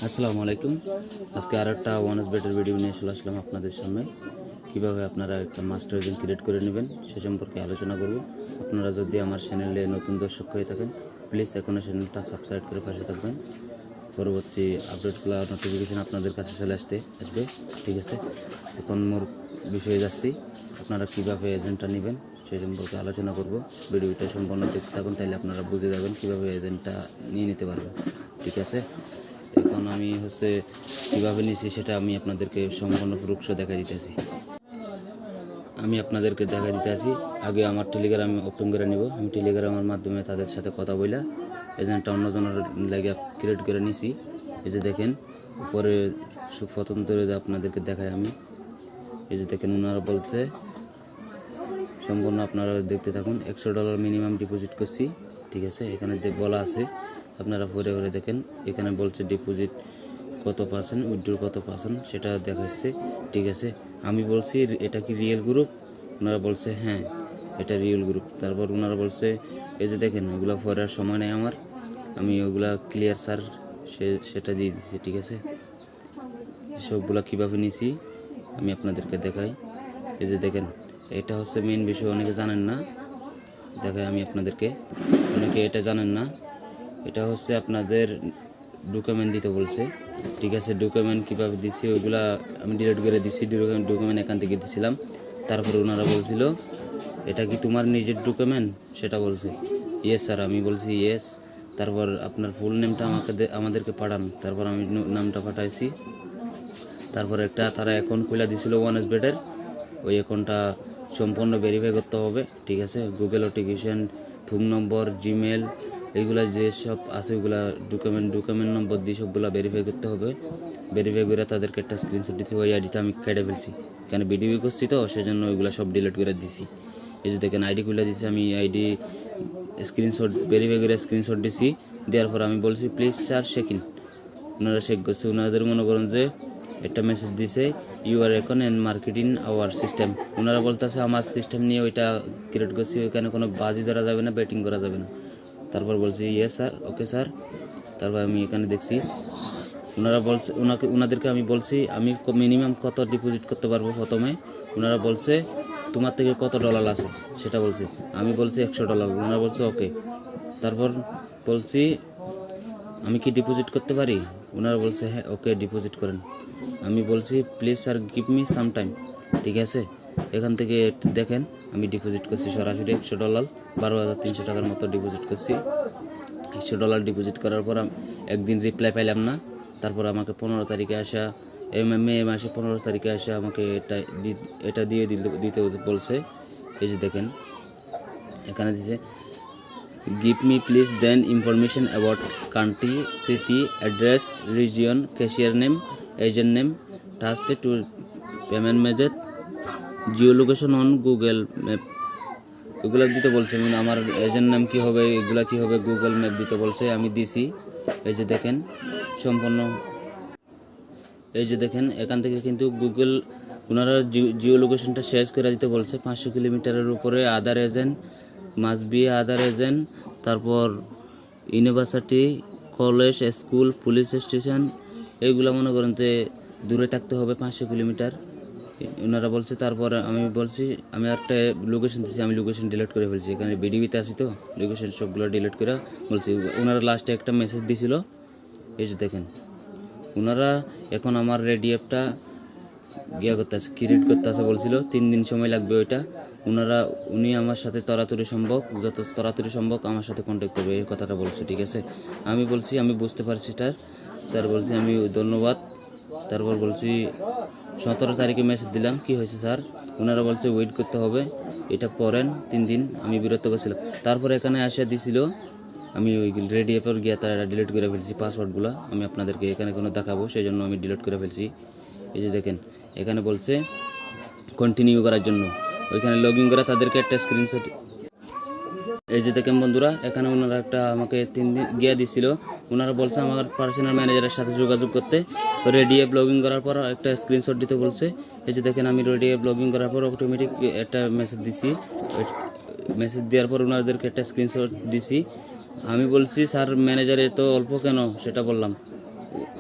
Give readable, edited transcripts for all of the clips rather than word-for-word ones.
আসসালামু আলাইকুম। আজকে আর একটা ওয়ানস বেটার ভিডিও নিয়ে চলে আসলাম আপনাদের সামনে। কীভাবে আপনারা একটা মাস্টার এজেন্ট ক্রিয়েট করে নেবেন সে সম্পর্কে আলোচনা করব। আপনারা যদি আমার চ্যানেলে নতুন দর্শক হয়ে থাকেন, প্লিজ এখনও চ্যানেলটা সাবস্ক্রাইব করে পাশে থাকবেন। পরবর্তী আপডেটগুলো নোটিফিকেশান আপনাদের কাছে চলে আসবে। ঠিক আছে, এখন মোর বিষয়ে যাচ্ছি। আপনারা কীভাবে এজেন্টটা নেবেন সে সম্পর্কে আলোচনা করব। ভিডিওটা সম্পূর্ণ দেখতে থাকুন, তাইলে আপনারা বুঝে যাবেন কীভাবে এজেন্টটা নিয়ে নিতে পারবেন। ঠিক আছে, এখন আমি কীভাবে নিছি সেটা আমি আপনাদেরকে সম্পূর্ণ প্রুফসহ দেখা দিতেছি। আগে আমার টেলিগ্রাম ওপেন করে নিব। আমি টেলিগ্রামের মাধ্যমে তাদের সাথে কথা বলে এজেন্টটা অন্যজনের লাগে ক্রিয়েট করে নিছি। এই যে দেখেন উপরে স্বতন্ত্র আপনাদেরকে দেখাই আমি। এই যে দেখেন ওনারা বলতে সম্পূর্ণ আপনারা দেখতে থাকুন। $100 মিনিমাম ডিপোজিট করছি। ঠিক আছে, এখানে বলা আছে, আপনারা পরে দেখেন। এখানে বলছে ডিপোজিট কত পার্সেন্ট, উইথড্র কত পার্সেন্ট সেটা দেখাচ্ছে। ঠিক আছে, আমি বলছি এটা কি রিয়েল গ্রুপ? ওনারা বলছে হ্যাঁ এটা রিয়েল গ্রুপ। তারপর ওনারা বলছে এই যে দেখেন ওগুলো পড়ার সময় নেই আমার, আমি ওগুলা ক্লিয়ার স্যার সেটা দিয়ে দিচ্ছি। ঠিক আছে, সবগুলা কীভাবে নিছি আমি আপনাদেরকে দেখাই। এই যে দেখেন এটা মেইন বিষয়, অনেকে জানেন না। দেখাই আমি আপনাদেরকে, অনেকে এটা জানেন না। এটা আপনাদের ডকুমেন্ট দিতে বলছে। ঠিক আছে, ডকুমেন্ট কীভাবে দিচ্ছি ওইগুলা আমি ডিলিট করে দিচ্ছি। ডকুমেন্ট এখান থেকে দিছিলাম। তারপরে ওনারা বলছিল এটা কি তোমার নিজের ডকুমেন্ট, সেটা বলছে ইয়েস স্যার। আমি বলছি ইয়েস। তারপর আপনার ফুল নেমটা আমাদেরকে পাঠান। তারপর আমি নামটা পাঠাইছি। তারপর একটা তারা অ্যাকাউন্ট খুলে দিয়েছিল ওয়ানস বেডের। ওই অ্যাকাউন্টটা সম্পূর্ণ ভেরিফাই করতে হবে। ঠিক আছে, গুগল অথেন্টিকেশন, ফোন নম্বর, জিমেল, এইগুলা যেসব আছে ওইগুলা ডকুমেন্ট নম্বর দিয়ে সবগুলো ভেরিফাই করতে হবে। ভেরিফাই করে তাদেরকে একটা স্ক্রিনশট দিতে হবে। ওই আইডিটা আমি কেটে ফেলছি, কেন ভিডিও করছি তো সেজন্য ওইগুলো সব ডিলিট করে দিছি। এই যে দেখেন আইডি খুলে দিছি আমি। আইডি স্ক্রিনশট ভেরিফাই করে স্ক্রিনশট দিছি। দেওয়ার পর আমি বলছি প্লিজ স্যার চেক-ইন। ওনারা চেক করছে। ওনাদের মনে করেন যে একটা মেসেজ দিছে ইউ আর এখন অ্যান্ড মার্কেটিং আওয়ার সিস্টেম। ওনারা বলতেছে আমার সিস্টেম নিয়ে ওইটা ক্রিয়েট করছি, ওইখানে কোনো বাজি ধরা যাবে না, ব্যাটিং করা যাবে না। তারপর বলছি ইয়েস স্যার, ওকে স্যার। তারপর আমি এখানে দেখছি ওনাদেরকে আমি বলছি আমি মিনিমাম কত ডিপোজিট করতে পারবো প্রথমে। ওনারা বলছে তোমার থেকে কত ডলার আছে সেটা বলছে। আমি বলছি $100। ওনারা বলছে ওকে। তারপর বলছি আমি কি ডিপোজিট করতে পারি? ওনারা বলছে হ্যাঁ ওকে ডিপোজিট করেন। আমি বলছি please sir give me some time. ঠিক আছে, এখান থেকে দেখেন আমি ডিপোজিট করছি সরাসরি $100, 12,300 টাকার মতো ডিপোজিট করছি। $100 ডিপোজিট করার পর একদিন রিপ্লাই পাইলাম না। তারপর আমাকে 15 তারিখে আসা, মে মাসে 15 তারিখে আসা আমাকে এটা দিয়ে দিতে বলছে। এই যে দেখেন এখানে দিছে give me please then information about country, city, address, region, cashier name, agent name, task to payment method, geolocation on Google map। এগুলো দিতে বলছে। আমার এজেন্ট নাম কী হবে, এগুলা কী হবে, গুগল ম্যাপ দিতে বলছে। আমি দিছি। এই যে দেখেন সম্পূর্ণ, এই যে দেখেন এখান থেকে কিন্তু গুগল ওনারা জিও লোকেশনটা শেয়ার করে দিতে বলছে। 500 কিলোমিটারের উপরে other agent must be other agent. তারপর university, college, school, police station, এইগুলো মনে করেন যে দূরে থাকতে হবে 500 কিলোমিটার ওনারা বলছে। তারপর আমি বলছি আমি একটা লোকেশন দিচ্ছি, আমি লোকেশন ডিলিট করে ফেলছি। এখানে ভিডিওতে আছি তো লোকেশন সবগুলো ডিলিট করে বলছি। ওনারা লাস্টে একটা মেসেজ দিছিল। এই যে দেখেন ওনারা এখন আমার রেডি অ্যাপটা ক্রিয়েট করতে আসে বলছিল। 3 দিন সময় লাগবে ওইটা। উনি আমার সাথে যত তাড়াতাড়ি সম্ভব আমার সাথে কন্ট্যাক্ট করবে, এই কথাটা বলছে। ঠিক আছে, আমি বলছি আমি বুঝতে পারছি স্যার। তার বলছি আমি ধন্যবাদ। তারপর বলছি 17 তারিখে মেসেজ দিলাম কি হয়েছে স্যার। ওনারা বলছে ওয়েট করতে হবে, এটা করেন 3 দিন। আমি বিরক্ত করছিলাম। তারপর এখানে আসা দিছিল, আমি ওই রেডি অ্যাপের গিয়ে তারা ডিলিট করে ফেলছি পাসওয়ার্ডগুলো। আমি আপনাদেরকে এখানে কোনো দেখাবো সেই জন্য আমি ডিলিট করে ফেলছি। এই যে দেখেন এখানে বলছে কন্টিনিউ করার জন্য, ওইখানে লগ ইন করা তাদেরকে একটা স্ক্রিনশট। এই যে দেখেন বন্ধুরা এখানে ওনারা একটা আমাকে 3 দিন গিয়ে দিছিল। ওনারা বলছে আমার পার্সোনাল ম্যানেজারের সাথে যোগাযোগ করতে। রেডি অ্যাপ লগ ইন করার পর একটা স্ক্রিনশট দিতে বলছে। এই যে দেখেন আমি রেডি অ্যাপ লগ ইন করার পর অটোমেটিক একটা মেসেজ দিছি। মেসেজ দেওয়ার পর ওনাদেরকে একটা স্ক্রিনশট দিছি। আমি বলছি স্যার ম্যানেজারে তো অল্প কেন সেটা বললাম।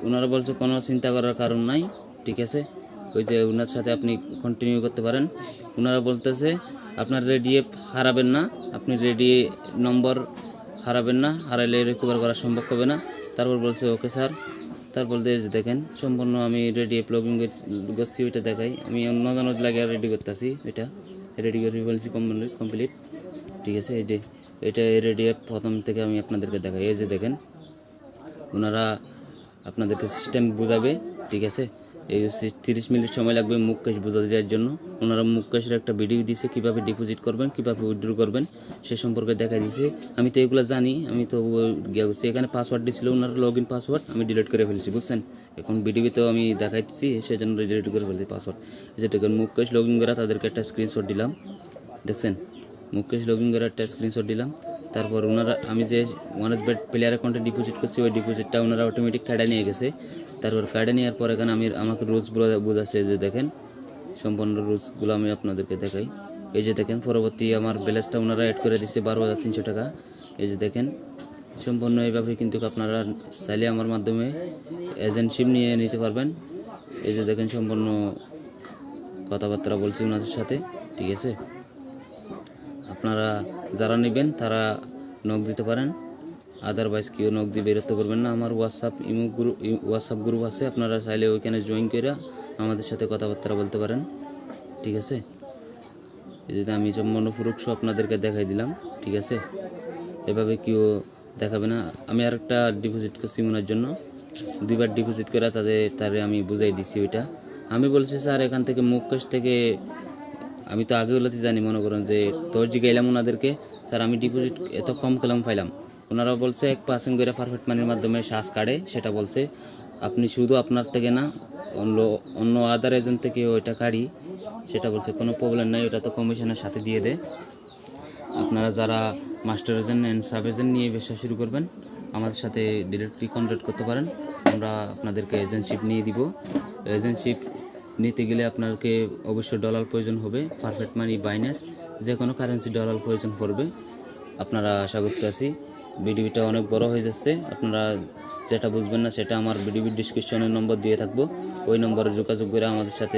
ওনারা বলছে কোনো চিন্তা করার কারণ নাই, ঠিক আছে। ওই যে ওনার সাথে আপনি কন্টিনিউ করতে পারেন। ওনারা বলতেছে আপনার রেডিএফ হারাবেন না, আপনি নম্বর হারাবেন না, হারাইলে রিকভার করা সম্ভব হবে না। তারপর বলছে ওকে স্যার। তারপর দিয়ে যে দেখেন সম্পূর্ণ আমি রেডিএফ লগিং করছি, ওইটা দেখাই। আমি নজানো লাগে রেডি করতেছি, এটা রেডি করে বলছি কমপ্লিট, ঠিক আছে। এই যে এটা রেডিএফ প্রথম থেকে আমি আপনাদেরকে দেখাই। এই যে দেখেন ওনারা আপনাদেরকে সিস্টেম বোঝাবে, ঠিক আছে। এই 30 মিনিট সময় লাগবে মুখ ক্যাশ বোঝা দেওয়ার জন্য। ওনারা মুখ ক্যাশের একটা ভিডিও দিয়েছে, কীভাবে ডিপোজিট করবেন, কীভাবে উইথড্র করবেন সে সম্পর্কে দেখা দিয়েছে। আমি তো এগুলো জানি, আমি তো গিয়ে করছি। এখানে পাসওয়ার্ড দিয়েছিল ওনার লগ ইন পাসওয়ার্ড, আমি ডিলিট করে ফেলছি, বুঝছেন। এখন ভিডিওতেও আমি দেখাইছি, সেজন্য ডিলিট করে ফেলছি পাসওয়ার্ড। যেটা মুখ ক্যাশ লগ ইন করা তাদেরকে একটা স্ক্রিনশট দিলাম, দেখছেন। মুখ ক্যাশ লগ ইন করার একটা স্ক্রিনশট দিলাম। তারপর ওনারা আমি যে ওয়ানএসবেট প্লেয়ার অ্যাকাউন্টে ডিপোজিট করছি, ওই ডিপোজিটটা ওনারা অটোমেটিক কার্ডে নিয়ে গেছে। তারপর কার্ডে নেওয়ার পর এখানে আমাকে রুলসগুলো বোঝাচ্ছে। যে দেখেন সম্পূর্ণ রুলসগুলো আমি আপনাদেরকে দেখাই। এই যে দেখেন পরবর্তী আমার ব্যালেন্সটা ওনারা অ্যাড করে দিচ্ছে 12,300 টাকা। এই যে দেখেন সম্পূর্ণ এইভাবে কিন্তু আপনারা চাইলে আমার মাধ্যমে এজেন্টশিপ নিয়ে নিতে পারবেন। এই যে দেখেন সম্পূর্ণ কথাবার্তা বলছি ওনাদের সাথে, ঠিক আছে। আপনারা যারা নেবেন তারা নক দিতে পারেন, আদারওয়াইজ কেউ নক দিয়ে বিরক্ত করবেন না। আমার হোয়াটসঅ্যাপ গ্রুপ আছে, আপনারা চাইলে ওইখানে জয়েন করে আমাদের সাথে কথাবার্তা বলতে পারেন, ঠিক আছে। এই যে আমি সম্পূর্ণ প্রুফ আপনাদেরকে দেখাই দিলাম, ঠিক আছে। এভাবে কেউ দেখাবে না। আমি আরেকটা ডিপোজিট করছি ওনার জন্য, 2বার ডিপোজিট করে তারে আমি বুঝাই দিছি ওইটা। আমি বলছি স্যার এখান থেকে মুখ ক্যাশ থেকে আমি তো আগে ওগুলোতে জানি, মনে করেন যে তোর জিগাইলাম ওনাদেরকে স্যার আমি ডিপোজিট এত কম পেলাম পাইলাম। ওনারা বলছে 1% করে পারফেক্ট মানির মাধ্যমে শ্বাস কাটে, সেটা বলছে। আপনি শুধু আপনার থেকে না, অন্য আদার এজেন্ট থেকে ওইটা কাটি, সেটা বলছে। কোনো প্রবলেম নাই, ওটা তো কমিশনের সাথে দিয়ে দেয়। আপনারা যারা master agent and sub agent নিয়ে ব্যবসা শুরু করবেন আমাদের সাথে ডিরেক্টলি কন্ট্যাক্ট করতে পারেন। আমরা আপনাদেরকে এজেন্টশিপ নিয়ে দিব। এজেন্টশিপ নিতে গেলে আপনাকে অবশ্যই ডলার প্রয়োজন হবে, পারফেক্ট মানি, বাইন্যান্স, যে কোনো কারেন্সি ডলার প্রয়োজন পড়বে। আপনারা আশা করতে আছি। ভিডিওটা অনেক বড় হয়ে যাচ্ছে, আপনারা যেটা বুঝবেন না সেটা আমার ভিডিওর ডিসক্রিপশনের নম্বর দিয়ে থাকবো, ওই নম্বরে যোগাযোগ করে আমাদের সাথে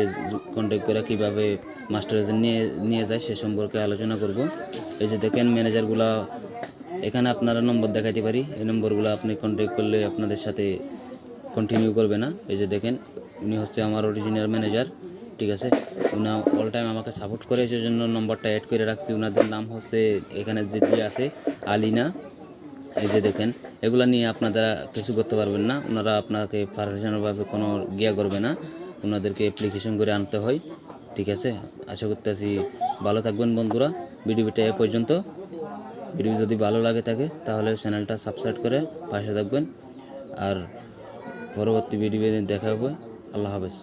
কন্ট্যাক্ট করে কীভাবে মাস্টার এজেন্ট নিয়ে যায় সে সম্পর্কে আলোচনা করব। এই যে দেখেন ম্যানেজারগুলো এখানে আপনারা নম্বর দেখাতে পারি, এই নম্বরগুলো আপনি কন্ট্যাক্ট করলে আপনাদের সাথে কন্টিনিউ করবে না। এই যে দেখেন উনি হচ্ছে আমার অরিজিনাল ম্যানেজার, ঠিক আছে। উনি অল টাইম আমাকে সাপোর্ট করে, সেই জন্য নম্বরটা অ্যাড করে রাখছি। ওনাদের নাম হচ্ছে এখানে যেটি আছে আলিনা। এই যে দেখেন এগুলো নিয়ে আপনারা কিছু করতে পারবেন না, ওনারা আপনাকে প্রফেশনালভাবে কোনো গিয়া করবে না, ওনাদেরকে অ্যাপ্লিকেশন করে আনতে হয়, ঠিক আছে। আশা করতেছি ভালো থাকবেন বন্ধুরা। ভিডিওটা এ পর্যন্ত। ভিডিও যদি ভালো লাগে থাকে তাহলে চ্যানেলটা সাবস্ক্রাইব করে পাশে থাকবেন। আর পরবর্তী ভিডিও দেখা হবে। আল্লাহ হাফেজ।